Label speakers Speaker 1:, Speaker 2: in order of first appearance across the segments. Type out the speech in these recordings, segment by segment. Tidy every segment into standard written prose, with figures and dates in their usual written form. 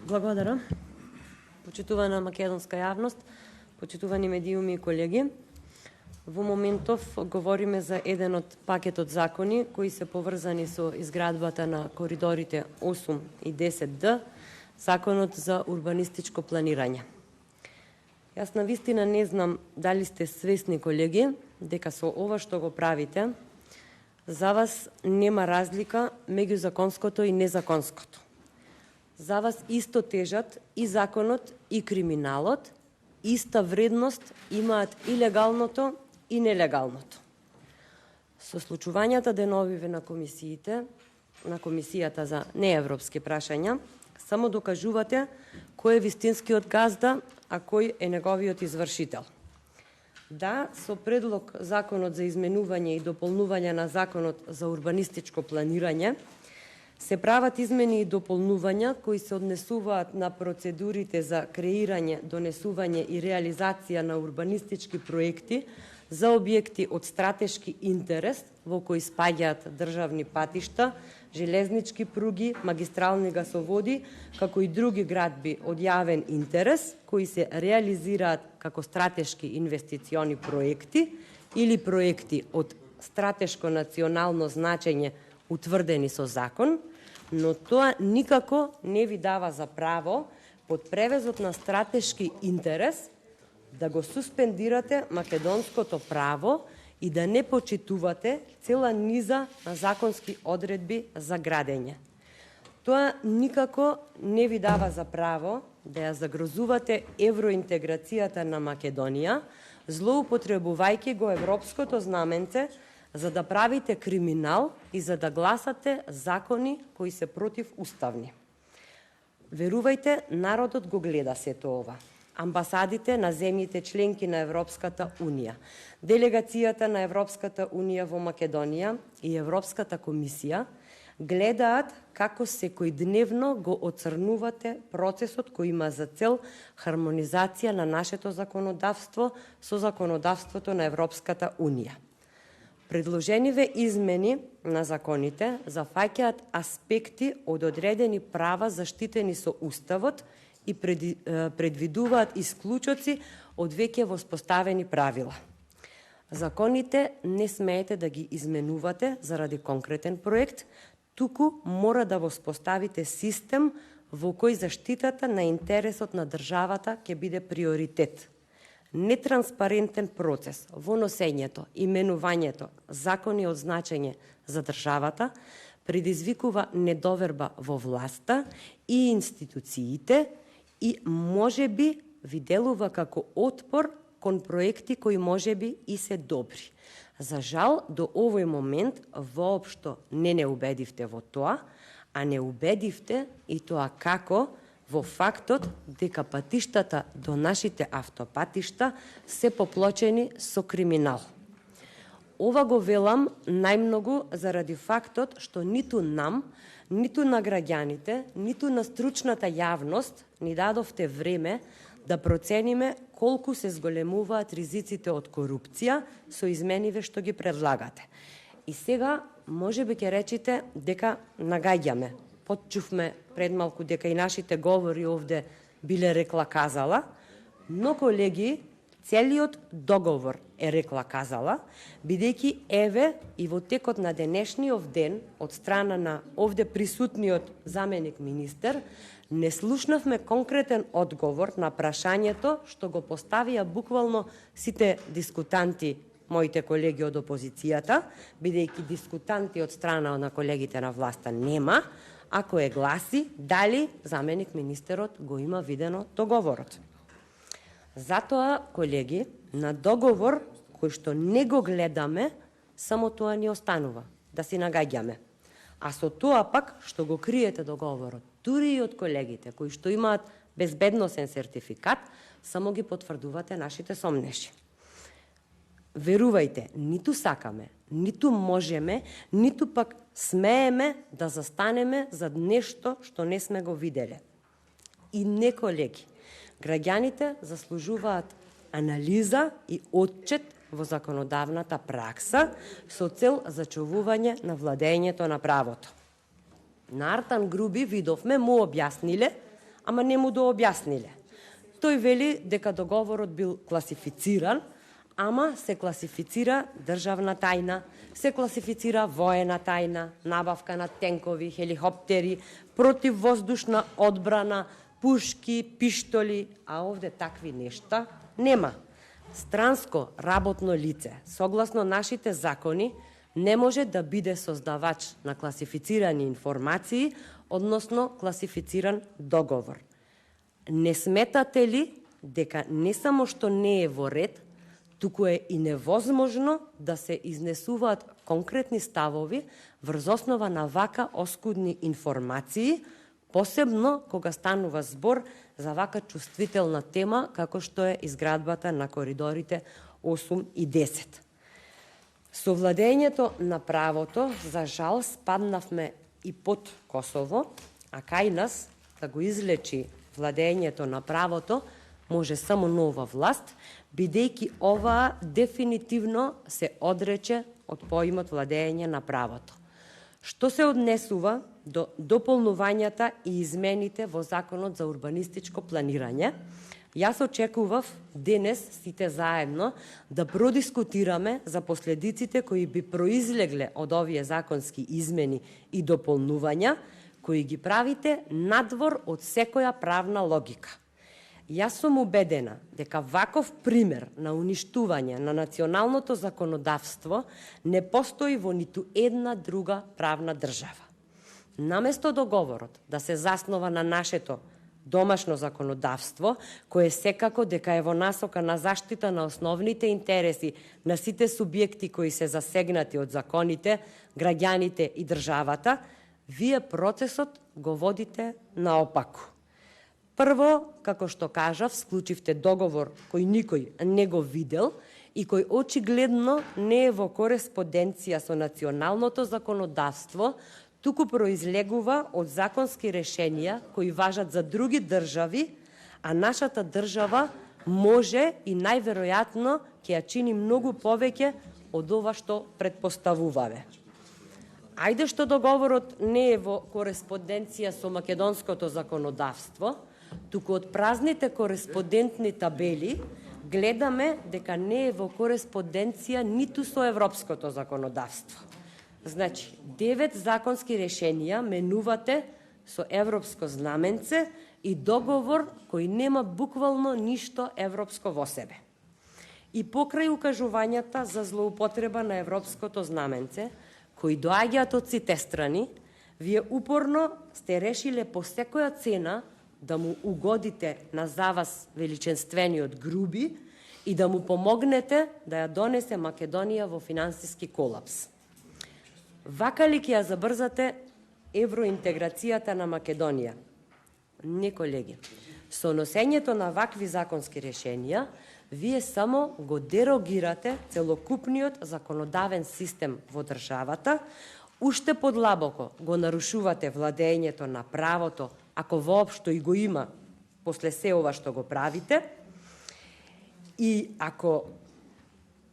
Speaker 1: Благодарам. Почитувана македонска јавност, почитувани медиуми и колеги, во моментов говориме за еден од пакетот закони кои се поврзани со изградбата на коридорите 8 и 10Д, законот за урбанистичко планирање. Јас навистина не знам дали сте свесни, колеги, дека со ова што го правите, за вас нема разлика меѓу законското и незаконското. За вас исто тежат и законот и криминалот, иста вредност имаат и легалното и нелегалното. Со случувањата деновиве на комисиите, на Комисијата за неевропски прашања, само докажувате кој е вистинскиот газда, а кој е неговиот извршител. Да, со предлог законот за изменување и дополнување на законот за урбанистичко планирање се прават измени и дополнувања кои се однесуваат на процедурите за креирање, донесување и реализација на урбанистички проекти за објекти од стратешки интерес во кои спаѓаат државни патишта, железнички пруги, магистрални гасоводи, како и други градби од јавен интерес кои се реализираат како стратешки инвестициони проекти или проекти од стратешко национално значење утврдени со закон, но тоа никако не ви дава за право под превезот на стратешки интерес да го суспендирате македонското право и да не почитувате цела низа на законски одредби за градење. Тоа никако не ви дава за право да ја загрозувате евроинтеграцијата на Македонија, злоупотребувајќи го европското знаменце за да правите криминал и за да гласате закони кои се противуставни. Верувајте, народот го гледа сето ова. Амбасадите на земјите членки на Европската Унија, делегацијата на Европската Унија во Македонија и Европската комисија гледаат како секојдневно го оцрнувате процесот кој има за цел хармонизација на нашето законодавство со законодавството на Европската Унија. Предложениве измени на законите зафаќаат аспекти од одредени права заштитени со Уставот и предвидуваат исклучоци од веќе воспоставени правила. Законите не смеете да ги изменувате заради конкретен проект, туку мора да воспоставите систем во кој заштитата на интересот на државата ќе биде приоритет. Нетранспарентен процес во носењето, именувањето, закони од значење за државата предизвикува недоверба во власта и институциите и можеби ви делува како отпор кон проекти кои можеби и се добри. За жал, до овој момент воопшто не убедивте во тоа, а не убедивте и тоа како во фактот дека патиштата до нашите автопатишта се поплочени со криминал. Ова го велам најмногу заради фактот што ниту нам, ниту на граѓаните, ниту на стручната јавност ни дадовте време да процениме колку се зголемуваат ризиците од корупција со измениве што ги предлагате. И сега можеби ќе речите дека нагаѓаме. Почувме пред малку дека и нашите говори овде биле рекла-казала, но, колеги, целиот договор е рекла-казала, бидејќи еве и во текот на денешниот ден од страна на овде присутниот заменик министер не слушнавме конкретен одговор на прашањето што го поставија буквално сите дискутанти, моите колеги од опозицијата, бидејќи дискутанти од страна на колегите на власта нема, ако е гласи дали заменик министерот го има видено договорот. Затоа, колеги, на договор кој што не го гледаме, само тоа ни останува, да си нагаѓаме. А со тоа пак што го криете договорот, дури и од колегите кои што имаат безбедносен сертификат, само ги потврдувате нашите сомнеши. Верувајте, ниту сакаме, ниту можеме, ниту пак смееме да застанеме за нешто што не сме го виделе. И не, колеги, граѓаните заслужуваат анализа и отчет во законодавната пракса со цел зачувување на владењето на правото. На Артан Груби видовме му објасниле, ама не му дообјасниле. Тој вели дека договорот бил класифициран, ама се класифицира државна тајна, се класифицира воена тајна, набавка на тенкови, хеликоптери, противвоздушна одбрана, пушки, пиштоли, а овде такви нешта нема. Странско работно лице, согласно нашите закони, не може да биде создавач на класифицирани информации, односно класифициран договор. Не сметате ли дека не само што не е во ред, туку е и невозможно да се изнесуваат конкретни ставови врз основа на вака оскудни информации, посебно кога станува збор за вака чувствителна тема како што е изградбата на коридорите 8 и 10. Со владењето на правото, за жал, спаднавме и под Косово, а кај нас да го излечи владењето на правото може само нова власт, бидејќи оваа дефинитивно се одрече од поимот владење на правото. Што се однесува до дополнувањата и измените во Законот за урбанистичко планирање, јас очекував денес сите заедно да продискутираме за последиците кои би произлегле од овие законски измени и дополнувања, кои ги правите надвор од секоја правна логика. Јас сум убедена дека ваков пример на уништување на националното законодавство не постои во ниту една друга правна држава. Наместо договорот да се заснова на нашето домашно законодавство, кое секако дека е во насока на заштита на основните интереси на сите субјекти кои се засегнати од законите, граѓаните и државата, вие процесот го водите наопаку. Прво, како што кажав, склучивте договор кој никој не го видел и кој очигледно не е во кореспонденција со националното законодавство, туку произлегува од законски решенија кои важат за други држави, а нашата држава може и најверојатно ќе ја чини многу повеќе од ова што предпоставуваме. Ајде што договорот не е во кореспонденција со македонското законодавство, туку од празните кореспондентни табели гледаме дека не е во кореспонденција ниту со европското законодавство. Значи, 9 законски решенија менувате со европско знаменце и договор кој нема буквално ништо европско во себе. И покрај укажувањата за злоупотреба на европското знаменце, кои доаѓаат од сите страни, вие упорно сте решиле по секоја цена да му угодите на за вас величенствениот Груби и да му помогнете да ја донесе Македонија во финансиски колапс. Вака ли ќе ја забрзате евроинтеграцијата на Македонија? Не, колеги. Со носењето на вакви законски решенија, вие само го дерогирате целокупниот законодавен систем во државата, уште подлабоко го нарушувате владењето на правото, ако воопшто и го има после се ова што го правите, и ако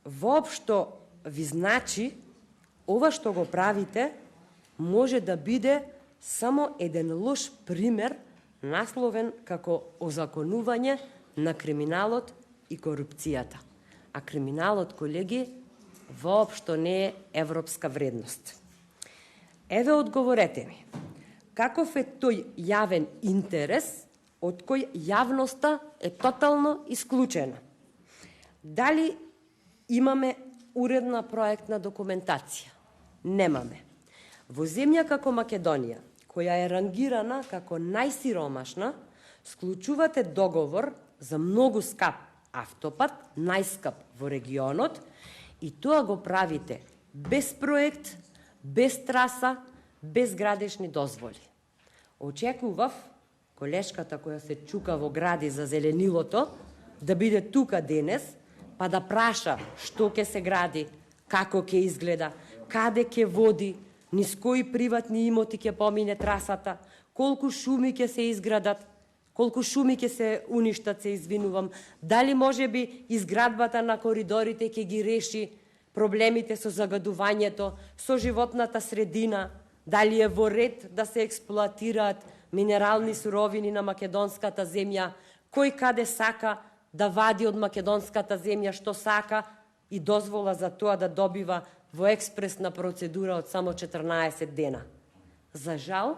Speaker 1: воопшто ви значи, ова што го правите може да биде само еден лош пример насловен како озаконување на криминалот и корупцијата. А криминалот, колеги, воопшто не е европска вредност. Еве одговорете ми, каков е тој јавен интерес од кој јавноста е тотално исклучена? Дали имаме уредна проектна документација? Немаме. Во земја како Македонија, која е рангирана како најсиромашна, склучувате договор за многу скап автопат, најскап во регионот, и тоа го правите без проект, без траса, без градешни дозволи. Очекував колешката која се чука во гради за зеленилото да биде тука денес, па да праша што ќе се гради, како ќе изгледа, каде ќе води, низ кои приватни имоти ќе помине трасата, колку шуми ќе се изградат, колку шуми ќе се уништат, се извинувам, дали може би изградбата на коридорите ќе ги реши проблемите со загадувањето, со животната средина, дали е во ред да се експлоатираат минерални суровини на македонската земја, кој каде сака да вади од македонската земја што сака и дозвола за тоа да добива во експресна процедура од само 14 дена. За жал,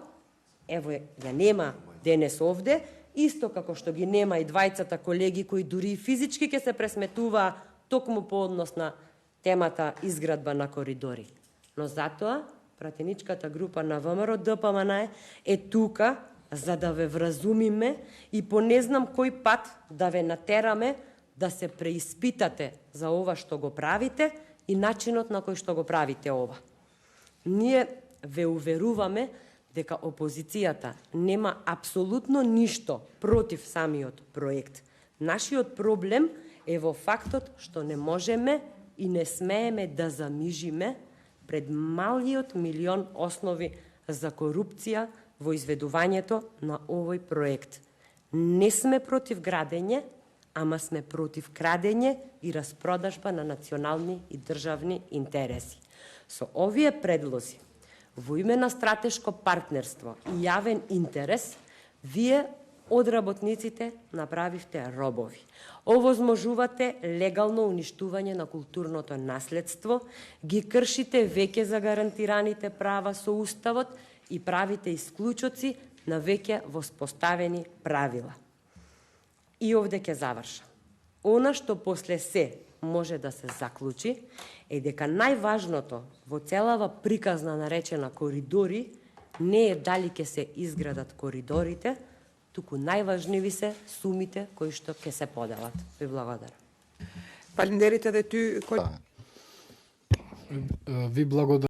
Speaker 1: ево ја нема денес овде, исто како што ги нема и двајцата колеги кои дури и физички ќе се пресметуваа токму по однос на темата изградба на коридори. Но затоа пратеничката група на ВМРО ДПМН е тука за да ве вразумиме и по не знам кој пат да ве натераме да се преиспитате за ова што го правите и начинот на кој што го правите ова. Ние ве уверуваме дека опозицијата нема апсолутно ништо против самиот проект. Нашиот проблем е во фактот што не можеме и не смееме да замижиме пред малиот милион основи за корупција во изведувањето на овој проект. Не сме против градење, ама сме против крадење и распродажба на национални и државни интереси. Со овие предлози, во име на стратешко партнерство и јавен интерес, вие од работниците направивте робови. Овозможувате легално уништување на културното наследство, ги кршите веќе загарантираните права со Уставот и правите исклучоци на веќе воспоставени правила. И овде ќе завршам. Она што после се може да се заклучи е дека најважното во целава приказна наречена коридори не е дали ќе се изградат коридорите, туку најважниви се сумите кои што ќе се поделат. Ви благодарам.
Speaker 2: Фалиндерите да ту...
Speaker 3: Ви благодарам.